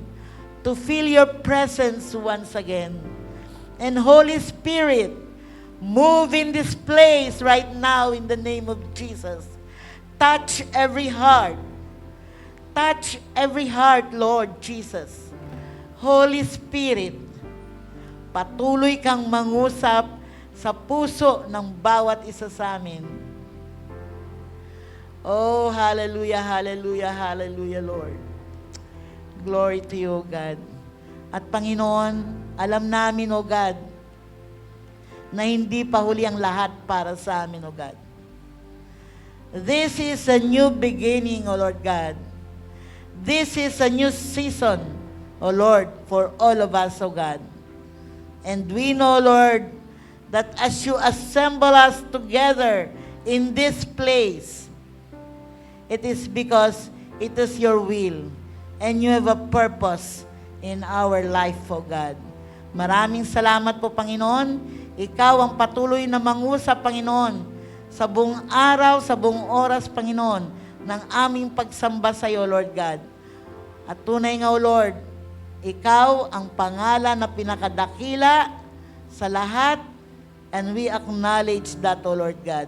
to feel your presence once again. And Holy Spirit, move in this place right now in the name of Jesus. Touch every heart. Touch every heart, Lord Jesus. Holy Spirit, patuloy kang mangusap sa puso ng bawat isa sa amin. Oh, hallelujah, hallelujah, hallelujah, Lord. Glory to you, God. At Panginoon, alam namin, O God, na hindi pa huli ang lahat para sa amin, O God. This is a new beginning, O Lord God. This is a new season, O Lord, for all of us, O God. And we know, Lord, that as you assemble us together in this place, it is because it is your will and you have a purpose in our life, O God. Maraming salamat po, Panginoon. Ikaw ang patuloy na mangusap, Panginoon, sa buong araw, sa buong oras, Panginoon, ng aming pagsamba sa iyo, Lord God. At tunay nga, O Lord, ikaw ang pangalan na pinakadakila sa lahat, and we acknowledge that, O Lord God.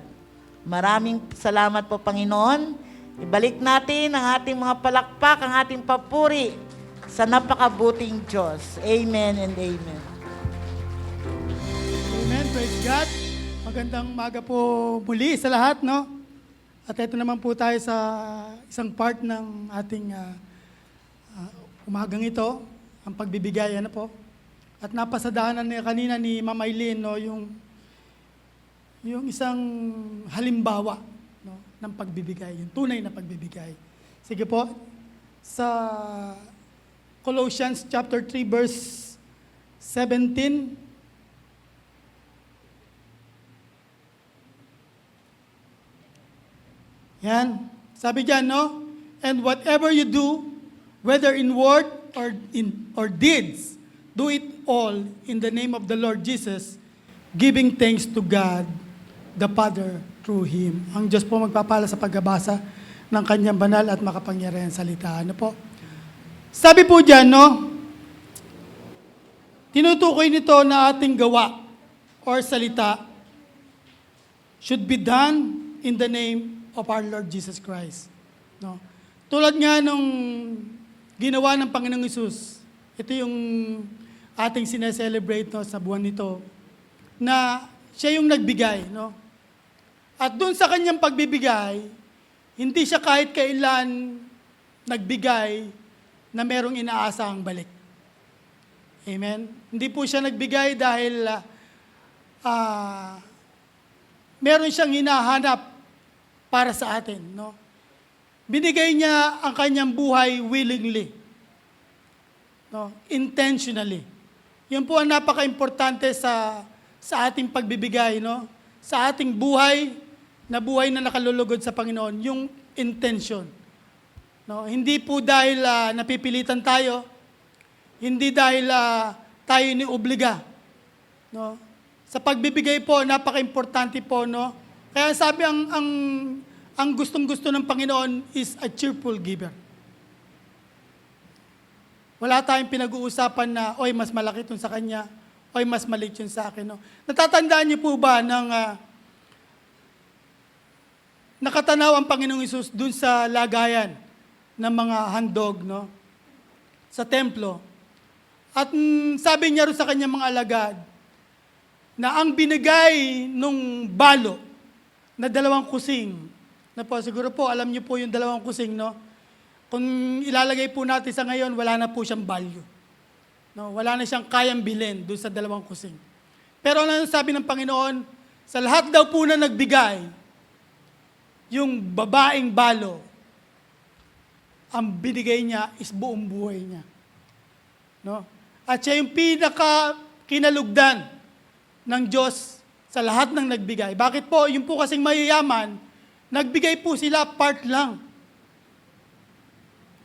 Maraming salamat po, Panginoon. Ibalik natin ang ating mga palakpak, ang ating papuri sa napakabuting Diyos. Amen and amen. Amen. Praise God. Magandang umaga po muli sa lahat, no? At ito naman po tayo sa isang part ng ating umagang ito, ang pagbibigay, ano po. At napasadahanan niya kanina ni Ma'am Eileen, no, yung isang halimbawa, no, ng pagbibigay, yung tunay na pagbibigay. Sige po, sa Colossians chapter 3 verse 17, yan. Sabi diyan, no? And whatever you do, whether in word or deeds, do it all in the name of the Lord Jesus, giving thanks to God, the Father, through Him. Ang Diyos po magpapala sa pagbabasa ng kanyang banal at makapangyarihan salita. Ano po? Sabi po diyan, no? Tinutukoy nito na ating gawa or salita should be done in the name of our Lord Jesus Christ. No? Tulad nga nung ginawa ng Panginoong Hesus, ito yung ating sineselebrate, no, sa buwan nito. na siya yung nagbigay, no? At doon sa kanyang pagbibigay, hindi siya kahit kailan nagbigay na merong inaasahang balik. Amen? Hindi po siya nagbigay dahil meron siyang hinahanap para sa atin, no? Binigay niya ang kanyang buhay willingly. No? Intentionally. Yun po ang napaka-importante sa ating pagbibigay, no? Sa ating buhay na nakalulugod sa Panginoon, yung intention. No? Hindi po dahil napipilitan tayo, hindi dahil tayo iniubliga. No? Sa pagbibigay po, napaka-importante po, no? Kaya sabi ang gustong-gusto ng Panginoon is a cheerful giver. Wala tayong pinag-uusapan na, oy, mas malaki itong sa kanya, oy, mas maliit yun sa akin. No? Natatandaan niyo po ba ng nakatanaw ang Panginoong Hesus dun sa lagayan ng mga handog, no? Sa templo. At sabi niya rin sa kanyang mga alagad na ang binigay nung balo na 2 kusing, na po, siguro po, alam niyo po yung 2 kusing, no? Kung ilalagay po natin sa ngayon, wala na po siyang value. No? Wala na siyang kayang bilhin doon sa 2 kusing. Pero ano sabi ng Panginoon? Sa lahat daw po na nagbigay, yung babaeng balo, ang binigay niya is buong buhay niya. No? At siya yung kinalugdan ng Diyos sa lahat ng nagbigay. Bakit po? Yung po kasing mayayaman, nagbigay po sila part lang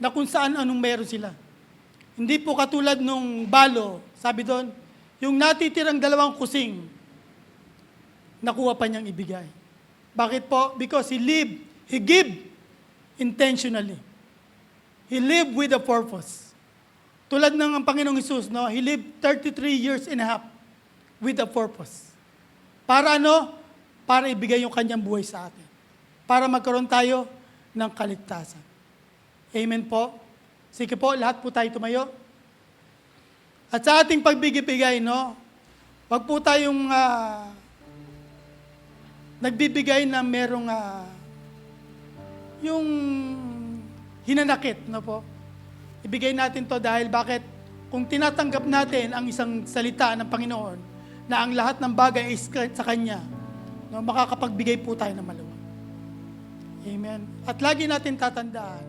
na kung saan anong meron sila. Hindi po katulad nung balo, sabi doon, yung natitirang 2 kusing, nakuha pa niyang ibigay. Bakit po? Because he gave intentionally. He lived with a purpose. Tulad ng ang Panginoong Hesus, no? He lived 33 years and a half with a purpose. Para ano? Para ibigay yung kanyang buhay sa atin. Para magkaroon tayo ng kaligtasan. Amen po? Sige po, lahat po tayo tumayo. At sa ating pagbibigay, no? Wag po tayong nagbibigay na merong yung hinanakit, no po? Ibigay natin to dahil bakit? Kung tinatanggap natin ang isang salita ng Panginoon na ang lahat ng bagay is sa Kanya, no, makakapagbigay po tayo ng maluwag. Amen. At lagi natin tatandaan,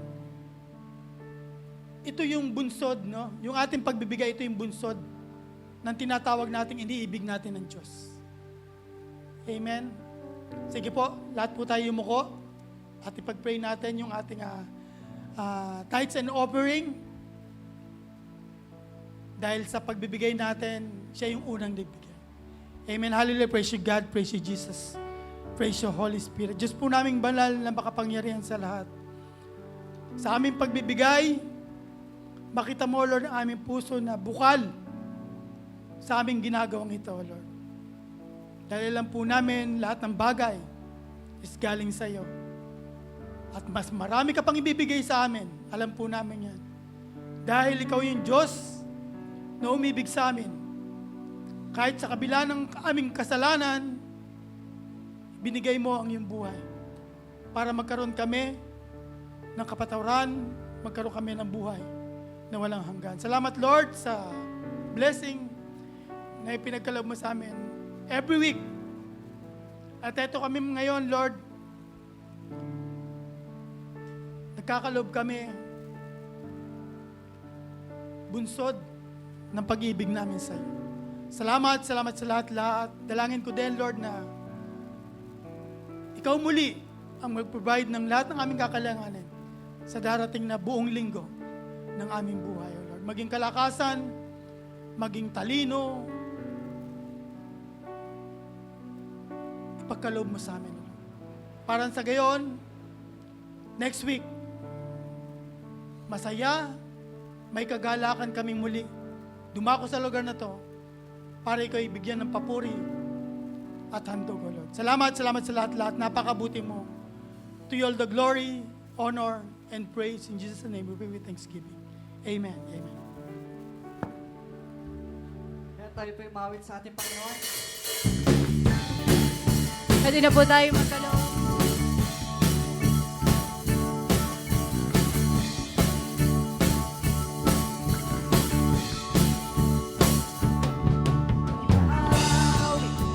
ito yung bunsod, no? Yung ating pagbibigay, ito yung bunsod ng tinatawag nating iniibig natin ng Diyos. Amen. Sige po, lahat po tayo yumuko at ipag-pray natin yung ating tithes and offering. Dahil sa pagbibigay natin, siya yung unang nagbigay. Amen. Hallelujah. Praise you God. Praise you Jesus. Praise you Holy Spirit. Diyos po naming banal na makapangyarihan sa lahat. Sa aming pagbibigay, makita mo, Lord, ang aming puso na bukal sa aming ginagawang ito, Lord. Dahil alam po namin lahat ng bagay is galing sa iyo. At mas marami ka pang ibibigay sa amin. Alam po namin yan. Dahil ikaw yung Diyos na umibig sa amin. Kahit sa kabila ng aming kasalanan, binigay mo ang iyong buhay para magkaroon kami ng kapatawaran, magkaroon kami ng buhay na walang hanggan. Salamat, Lord, sa blessing na ipinagkaloob mo sa amin every week. At ito kami ngayon, Lord, nagkakaloob kami bunsod ng pag-ibig namin sa iyo. Salamat sa lahat-lahat. Dalangin ko din, Lord, na ikaw muli ang mag-provide ng lahat ng aming kakailanganin sa darating na buong linggo ng aming buhay, O Lord. Maging kalakasan, maging talino, ipagkaloob mo sa amin, O Lord. Para sa gayon, next week, masaya, may kagalakan kaming muli. Dumako sa lugar na to para ikaw ibigyan ng papuri at handog, O Lord. Salamat sa lahat-lahat. Napakabuti mo. To you all the glory, honor, and praise. In Jesus' name, we pray with thanksgiving. Amen. Amen. Kaya tayo po umawit sa ating Panginoon. Pwede na po tayo magkaloob.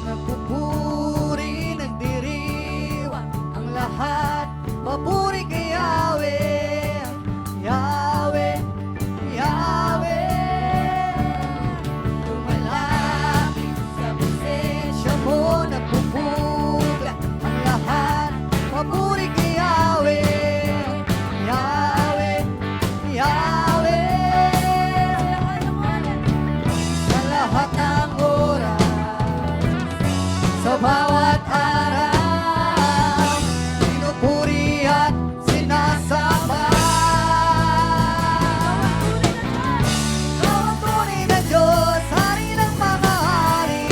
Nagpupuri, nagdiriwang ang lahat. Papuri kay Yahweh, Yahweh, Yahweh. Lumalapit sa presensya mo, nagpupuga ang lahat. Papuri kay Yahweh, Yahweh, Yahweh. Sa lahat ng oras, sa bawat araw, pinupuri at sinasamba. Ikaw ang tunay na Diyos, hari ng mga hari,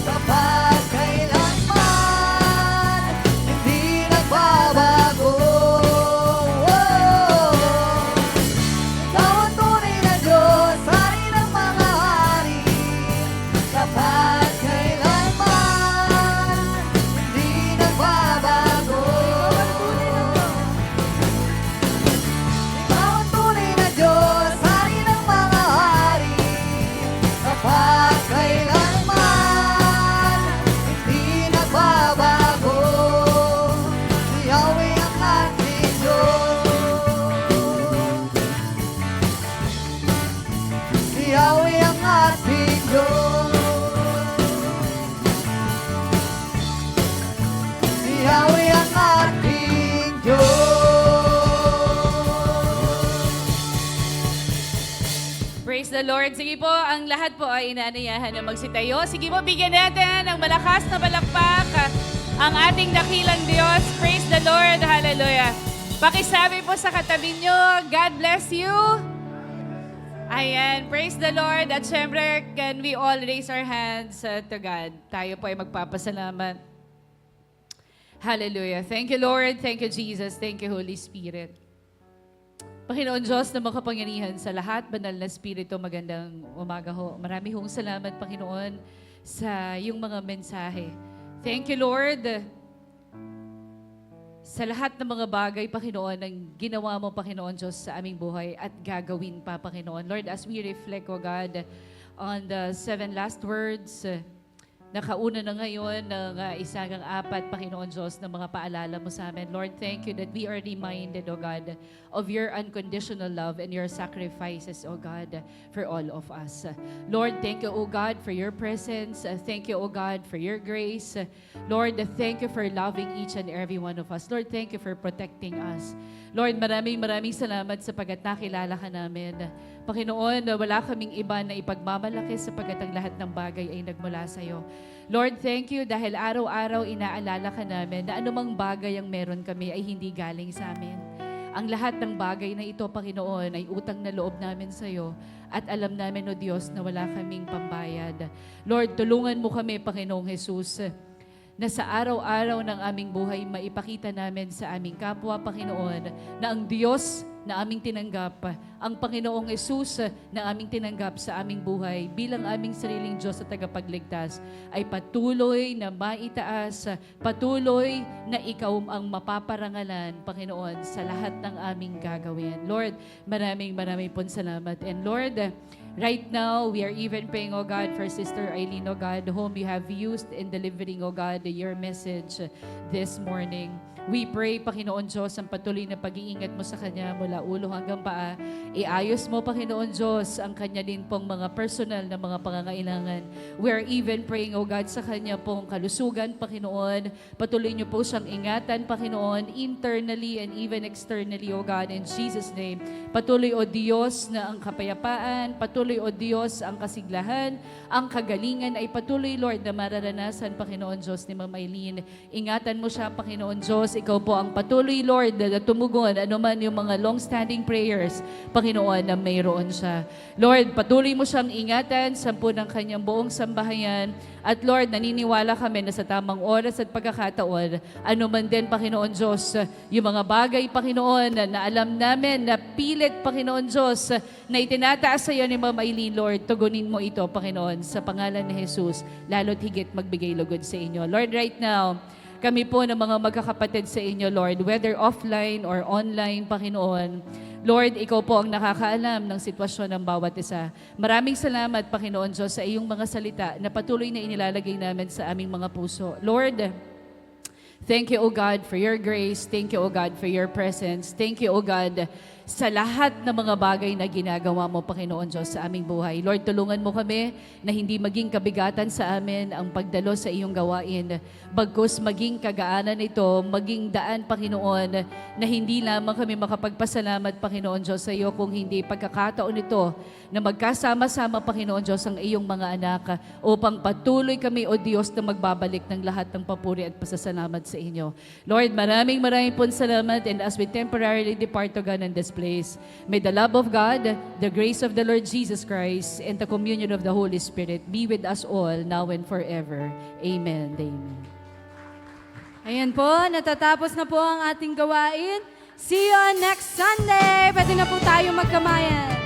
kapag kailanman, hindi nagbabago. Ikaw ang tunay na Diyos, hari ng mga hari, kapag kailanman, hindi nagbabago. Ikaw ang tunay na Diyos, hari ng mga hari, kapag kailanman, hindi nagbabago. Si Yahweh ang ating Diyos. Si Yahweh ang ating Diyos. Si Yahweh ang ating Diyos. Praise the Lord. Sige po, ang lahat po ay inaanayahan na magsitayo. Sige po, bigyan natin ng malakas na balakpak ang ating dakilang Diyos. Praise the Lord. Hallelujah. Pakisabi po sa katabi nyo, God bless you. Ayan, praise the Lord. At syempre, can we all raise our hands to God? Tayo po ay magpapasalamat. Hallelujah. Thank you, Lord. Thank you, Jesus. Thank you, Holy Spirit. Panginoon Diyos na makapangyarihan sa lahat, banal na Espiritu, magandang umaga ho. Marami hong salamat, Panginoon, sa iyong mga mensahe. Thank you, Lord, sa lahat ng mga bagay, Panginoon, ang ginawa mo, Panginoon Diyos, sa aming buhay at gagawin pa, Panginoon. Lord, as we reflect, O God, on the 7 last words, nakauna na ngayon ng isagang apat, Panginoon Diyos, ng mga paalala mo sa amin. Lord, thank you that we are reminded, O God, of your unconditional love and your sacrifices, O God, for all of us. Lord, thank you, O God, for your presence. Thank you, O God, for your grace. Lord, thank you for loving each and every one of us. Lord, thank you for protecting us. Lord, maraming salamat sapagat nakilala ka namin. Panginoon, wala kaming iba na ipagmamalaki sapagat ang lahat ng bagay ay nagmula sa iyo. Lord, thank you dahil araw-araw inaalala ka namin na anumang bagay ang meron kami ay hindi galing sa amin. Ang lahat ng bagay na ito, Panginoon, ay utang na loob namin sa iyo at alam namin, O Diyos, na wala kaming pambayad. Lord, tulungan mo kami, Panginoong Jesus, na sa araw-araw ng aming buhay maipakita namin sa aming kapwa, Panginoon, na ang Diyos na aming tinanggap, ang Panginoong Jesus na aming tinanggap sa aming buhay bilang aming sariling Diyos at tagapagligtas ay patuloy na maitaas, patuloy na ikaw ang mapaparangalan, Panginoon, sa lahat ng aming gagawin. Lord, maraming pong salamat. And Lord, right now, we are even praying, O God, for Sister Eileen, O God, whom you have used in delivering, O God, your message this morning. We pray, Panginoon Diyos, ang patuloy na pag-iingat mo sa Kanya mula ulo hanggang paa. Iayos mo, Panginoon Diyos, ang Kanya din pong mga personal na mga pangangailangan. We are even praying, O God, sa Kanya pong kalusugan, Panginoon. Patuloy niyo po siyang ingatan, Panginoon, internally and even externally, O God, in Jesus' name. Patuloy, O Diyos, na ang kapayapaan, patuloy, O Diyos, ang kasiglahan, ang kagalingan ay patuloy, Lord, na mararanasan, Panginoon Diyos, ni Ma'am Eileen. Ingatan mo siya, Panginoon Diyos. Ikaw po ang patuloy, Lord, na tumugon anuman yung mga long-standing prayers, Panginoon, na mayroon siya. Lord, patuloy mo siyang ingatan sa ng kanyang buong sambahayan. At Lord, naniniwala kami na sa tamang oras at pagkakataon, anuman din, Panginoon Diyos, yung mga bagay, Panginoon, na alam namin na pilit, Panginoon Diyos, na itinataas sa iyo ni Ma'am Ma'am Eileen, Lord, tugunin mo ito, Panginoon, sa pangalan ni Jesus, lalo't higit magbigay lugod sa inyo. Lord, right now, kami po ng mga magkakapatid sa inyo, Lord, whether offline or online, Panginoon, Lord, ikaw po ang nakakaalam ng sitwasyon ng bawat isa. Maraming salamat, Panginoon Diyos, sa iyong mga salita na patuloy na inilalagay namin sa aming mga puso. Lord, thank you, O God, for your grace. Thank you, O God, for your presence. Thank you, O God, sa lahat ng mga bagay na ginagawa mo, Panginoon Diyos, sa aming buhay. Lord, tulungan mo kami na hindi maging kabigatan sa amin ang pagdalo sa iyong gawain. Bagkus maging kagaanan ito, maging daan, Panginoon, na hindi lamang kami makapagpasalamat, Panginoon Diyos, sa iyo, kung hindi pagkakataon ito na magkasama-sama, Panginoon Diyos, ang iyong mga anak upang patuloy kami, O Diyos, na magbabalik ng lahat ng papuri at pasasalamat sa inyo. Lord, maraming pong salamat, and as we temporarily depart to God in this place, may the love of God, the grace of the Lord Jesus Christ, and the communion of the Holy Spirit be with us all now and forever. Amen. Amen. Ayan po, natatapos na po ang ating gawain. See you on next Sunday. Pwede na po tayo magkamayan.